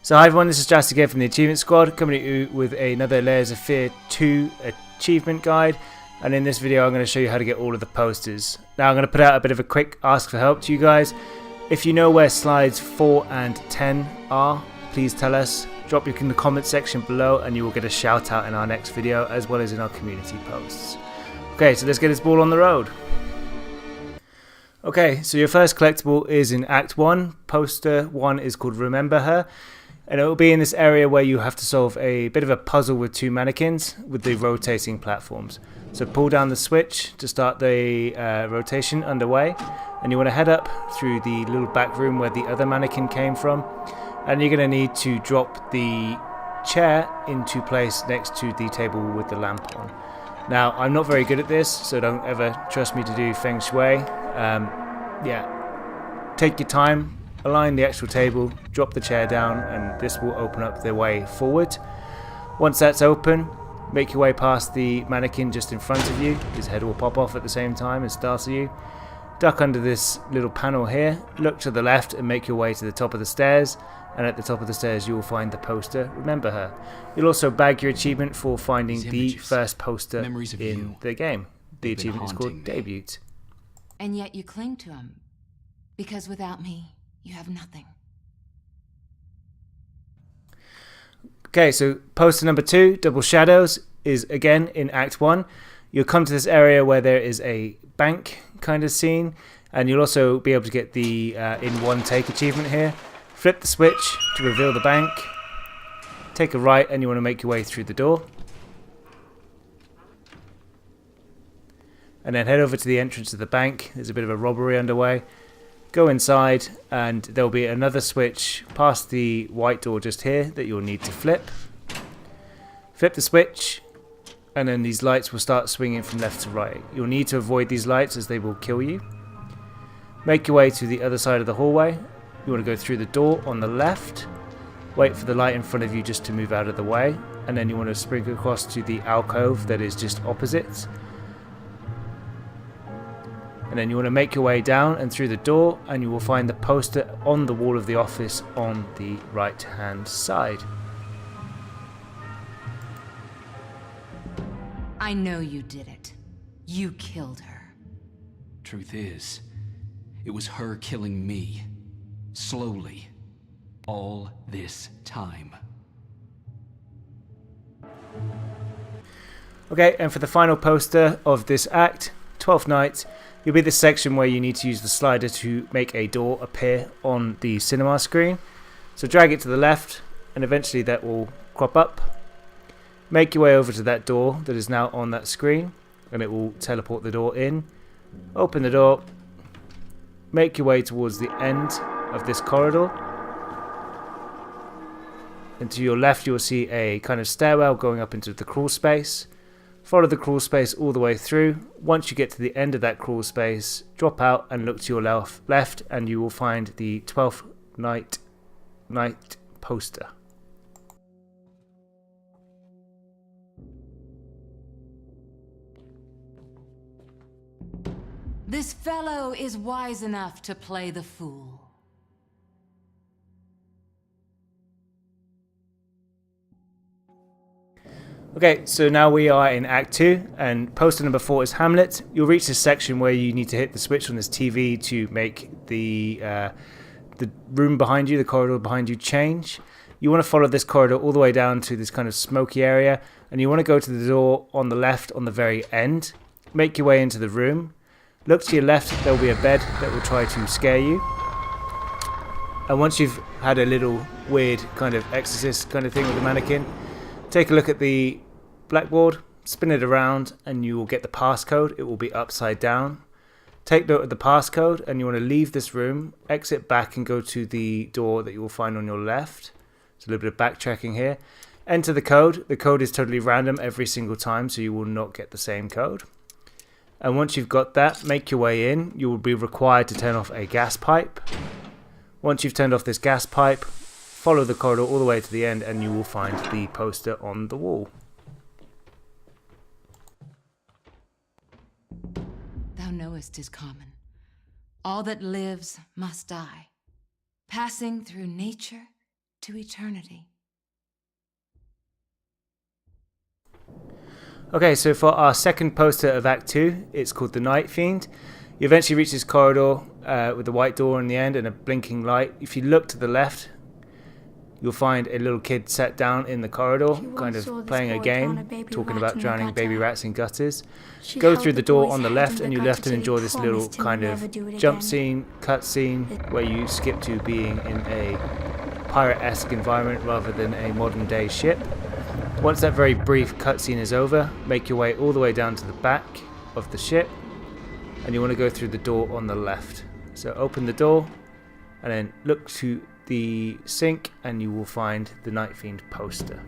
So hi everyone, this is Jazz again from the Achievement Squad, coming to you with another Layers of Fear 2 achievement guide. And in this video I'm going to show you how to get all of the posters. Now I'm going to put out a bit of a quick ask for help to you guys. If you know where slides 4 and 10 are, please tell us. Drop it in the comment section below and you will get a shout out in our next video as well as in our community posts. Okay, so let's get this ball on the road. Okay, so your first collectible is in Act 1. Poster 1 is called Remember Her. And it will be in this area where you have to solve a bit of a puzzle with two mannequins with the rotating platforms. So pull down the switch to start the rotation underway. And you want to head up through the little back room where the other mannequin came from. And you're going to need to drop the chair into place next to the table with the lamp on. Now, I'm not very good at this, so don't ever trust me to do Feng Shui. Take your time. Align the actual table, drop the chair down, and this will open up the way forward. Once that's open, make your way past the mannequin just in front of you. His head will pop off at the same time and startle you. Duck under this little panel here, look to the left and make your way to the top of the stairs, and at the top of the stairs you will find the poster Remember Her. You'll also bag your achievement for finding the first poster in the game. The achievement is called Debut. And yet you cling to him, because without me, you have nothing. Okay, so poster number 2, Double Shadows, is again in Act 1. You'll come to this area where there is a bank kind of scene, and you'll also be able to get the in one take achievement here. Flip the switch to reveal the bank. Take a right and you want to make your way through the door. And then head over to the entrance of the bank. There's a bit of a robbery underway. Go inside and there'll be another switch past the white door just here that you'll need to flip. Flip the switch and then these lights will start swinging from left to right. You'll need to avoid these lights as they will kill you. Make your way to the other side of the hallway. You want to go through the door on the left. Wait for the light in front of you just to move out of the way. And then you want to spring across to the alcove that is just opposite. And then you want to make your way down and through the door and you will find the poster on the wall of the office on the right hand side. I know you did it. You killed her. Truth is, it was her killing me. Slowly. All this time. Okay, and for the final poster of this act, 12th Night, you'll be this section where you need to use the slider to make a door appear on the cinema screen. So drag it to the left and eventually that will crop up. Make your way over to that door that is now on that screen and it will teleport the door in. Open the door. Make your way towards the end of this corridor. And to your left you will see a kind of stairwell going up into the crawl space. Follow the crawl space all the way through. Once you get to the end of that crawl space, drop out and look to your left and you will find the 12th Night poster. This fellow is wise enough to play the fool. Okay, so now we are in Act 2 and poster number 4 is Hamlet. You'll reach this section where you need to hit the switch on this TV to make the room behind you, the corridor behind you, change. You want to follow this corridor all the way down to this kind of smoky area and you want to go to the door on the left on the very end. Make your way into the room. Look to your left, there will be a bed that will try to scare you. And once you've had a little weird kind of exorcist kind of thing with the mannequin, take a look at the blackboard, spin it around and you will get the passcode. It will be upside down. Take note of the passcode and you want to leave this room, exit back and go to the door that you will find on your left. So a little bit of backtracking here. Enter the code. The code is totally random every single time so you will not get the same code. And once you've got that, make your way in. You will be required to turn off a gas pipe. Once you've turned off this gas pipe, follow the corridor all the way to the end and you will find the poster on the wall. Thou knowest 'tis common. All that lives must die. Passing through nature to eternity. Okay, so for our second poster of Act 2, it's called The Night Fiend. You eventually reach this corridor with the white door in the end and a blinking light. If you look to the left, you'll find a little kid sat down in the corridor, kind of playing a game, talking about drowning baby rats in gutters. Go through the door on the left and you left and enjoy this little kind of jump scene, cut scene, where you skip to being in a pirate-esque environment rather than a modern day ship. Once that very brief cutscene is over, make your way all the way down to the back of the ship, and you want to go through the door on the left. So open the door, and then look to the sink, and you will find the Night Fiend poster.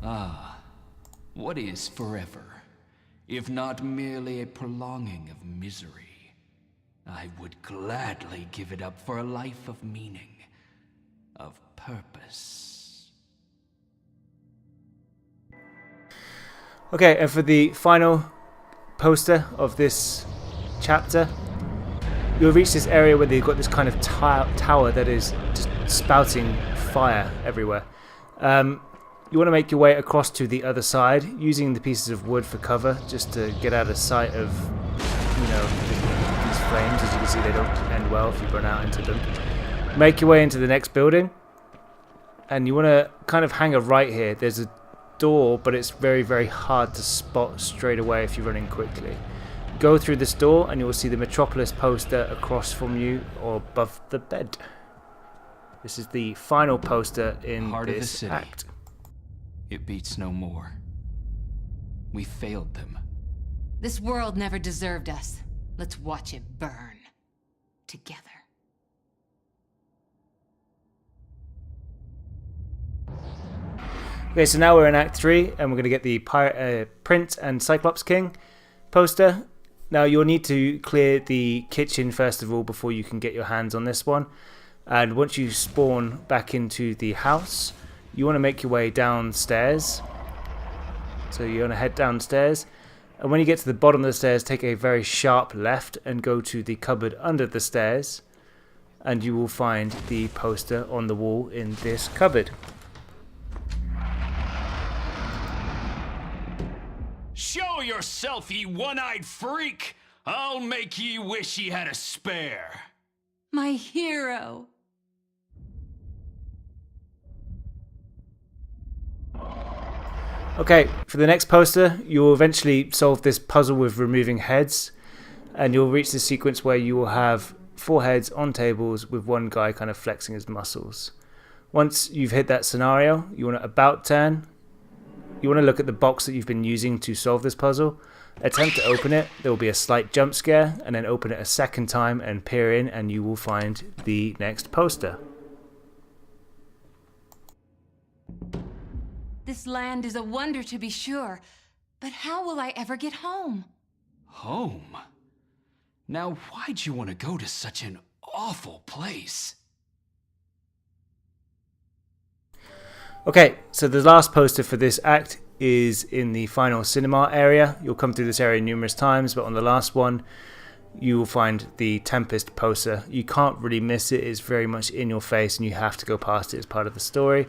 Ah, what is forever, if not merely a prolonging of misery? I would gladly give it up for a life of meaning, of purpose. Okay, and for the final poster of this chapter, you'll reach this area where they've got this kind of tower that is just spouting fire everywhere. You want to make your way across to the other side, using the pieces of wood for cover, just to get out of sight of, these flames. As you can see, they don't end well if you run out into them. Make your way into the next building, and you want to kind of hang a right here. There's a door, but it's very, very hard to spot straight away if you're running quickly. Go through this door and you will see the Metropolis poster across from you or above the bed. This is the final poster in Heart this of the city. act. It beats no more. We failed them. This world never deserved us. Let's watch it burn. Together. Okay, so now we're in Act 3 and we're going to get the Prince and Cyclops King poster. Now you'll need to clear the kitchen first of all before you can get your hands on this one. And once you spawn back into the house, you want to make your way downstairs. So you want to head downstairs. And when you get to the bottom of the stairs, take a very sharp left and go to the cupboard under the stairs. And you will find the poster on the wall in this cupboard. Show yourself, ye one-eyed freak! I'll make ye wish ye had a spare. My hero. Okay, for the next poster, you will eventually solve this puzzle with removing heads, and you'll reach the sequence where you will have 4 heads on tables with one guy kind of flexing his muscles. Once you've hit that scenario, you want to about turn. You want to look at the box that you've been using to solve this puzzle. Attempt to open it, there will be a slight jump scare, and then open it a second time and peer in, and you will find the next poster. This land is a wonder to be sure, but how will I ever get home? Home? Now, why'd you want to go to such an awful place? Okay, so the last poster for this act is in the final cinema area. You'll come through this area numerous times, but on the last one, you will find the Tempest poster. You can't really miss it. It's very much in your face, and you have to go past it as part of the story.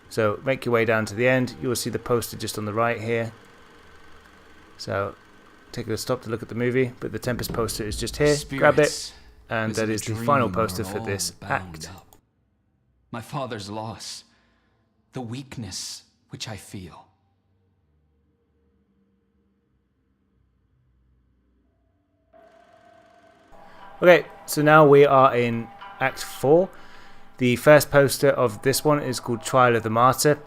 So make your way down to the end. You will see the poster just on the right here. So take a stop to look at the movie, but the Tempest poster is just here. Grab it, and that is the final poster for this act. My father's loss, the weakness which I feel. Okay, so now we are in Act 4. The first poster of this one is called Trial of the Martyr,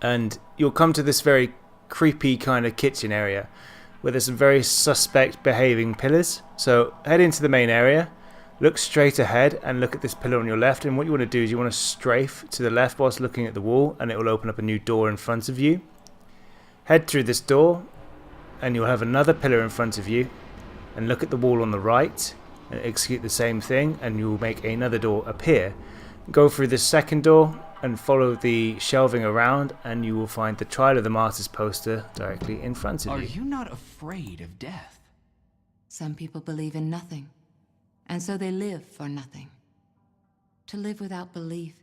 and you'll come to this very creepy kind of kitchen area where there's some very suspect behaving pillars. So head into the main area, look straight ahead and look at this pillar on your left, and what you want to do is you want to strafe to the left whilst looking at the wall, and it will open up a new door in front of you. Head through this door and you'll have another pillar in front of you, and look at the wall on the right and execute the same thing, and you will make another door appear. Go through this second door and follow the shelving around, and you will find the Trial of the Martyrs poster directly in front of you. Are you not afraid of death? Some people believe in nothing, and so they live for nothing. To live without belief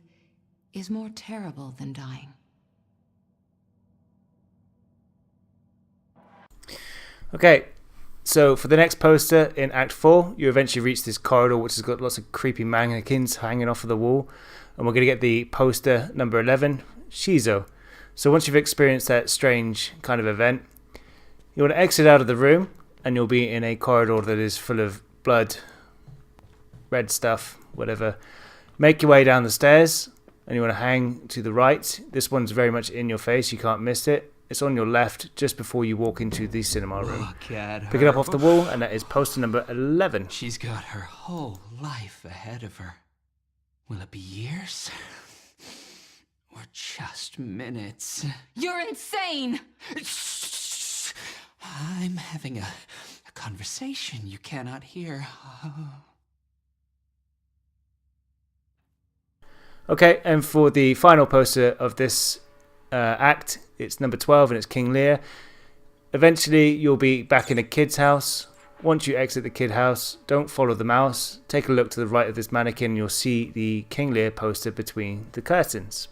is more terrible than dying. Okay, so for the next poster in Act 4, you eventually reach this corridor which has got lots of creepy mannequins hanging off of the wall. And we're going to get the poster number 11, Shizo. So once you've experienced that strange kind of event, you want to exit out of the room and you'll be in a corridor that is full of blood, red stuff, whatever. Make your way down the stairs and you want to hang to the right. This one's very much in your face, you can't miss it. It's on your left just before you walk into the cinema room. Look at her. Pick it up off the wall, and that is poster number 11. She's got her whole life ahead of her. Will it be years? Or just minutes? You're insane! I'm having a conversation you cannot hear. Okay, and for the final poster of this act, it's number 12 and it's King Lear. Eventually you'll be back in a kid's house. Once you exit the kid house, don't follow the mouse. Take a look to the right of this mannequin and you'll see the King Lear poster between the curtains.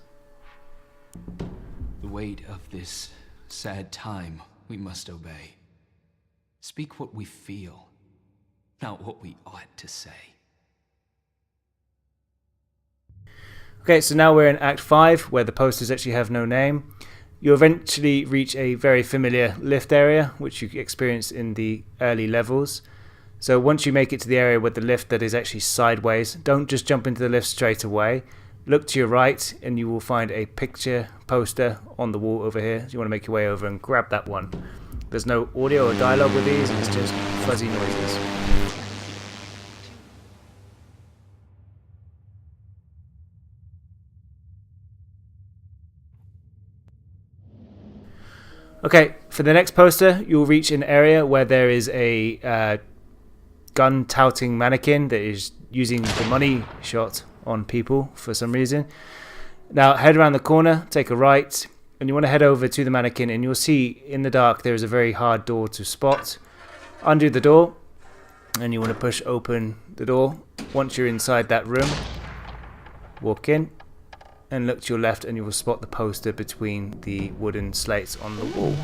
The weight of this sad time we must obey. Speak what we feel, not what we ought to say. Okay, so now we're in Act 5, where the posters actually have no name. You eventually reach a very familiar lift area, which you experience in the early levels. So once you make it to the area with the lift that is actually sideways, don't just jump into the lift straight away. Look to your right and you will find a picture poster on the wall over here. So you want to make your way over and grab that one. There's no audio or dialogue with these, it's just fuzzy noises. Okay, for the next poster, you'll reach an area where there is a gun-touting mannequin that is using the money shot on people for some reason. Now, head around the corner, take a right, and you want to head over to the mannequin, and you'll see in the dark there is a very hard door to spot. Undo the door, and you want to push open the door. Once you're inside that room, walk in. And look to your left and you will spot the poster between the wooden slates on the wall.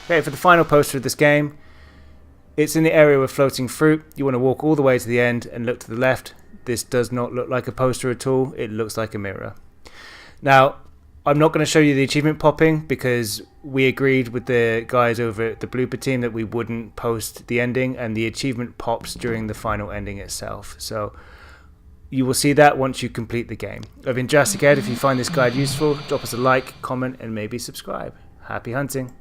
Okay, for the final poster of this game, it's in the area with floating fruit. You want to walk all the way to the end and look to the left. This does not look like a poster at all. It looks like a mirror. Now, I'm not going to show you the achievement popping because we agreed with the guys over at the blooper team that we wouldn't post the ending, and the achievement pops during the final ending itself. So you will see that once you complete the game. I've been Jurassic Ed. If you find this guide useful, drop us a like, comment, and maybe subscribe. Happy hunting.